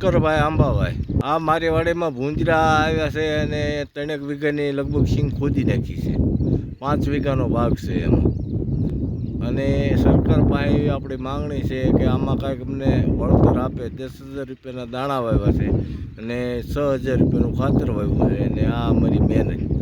શંકરભાઈ આંબાભાઈ, આ મારી વાડીમાં ભૂંજરા આવ્યા છે અને 3 વીઘાની લગભગ સિંગ ખોદી નાખી છે. 5 વીઘાનો ભાગ છે એમાં. અને સરકાર પાસે આપણી માંગણી છે કે આમાં કાંઈક અમને વળતર આપે. 10,000 રૂપિયાના દાણા વાવ્યા છે અને 6,000 રૂપિયાનું ખાતર વાવ્યું છે. અને આ અમારી મહેનત.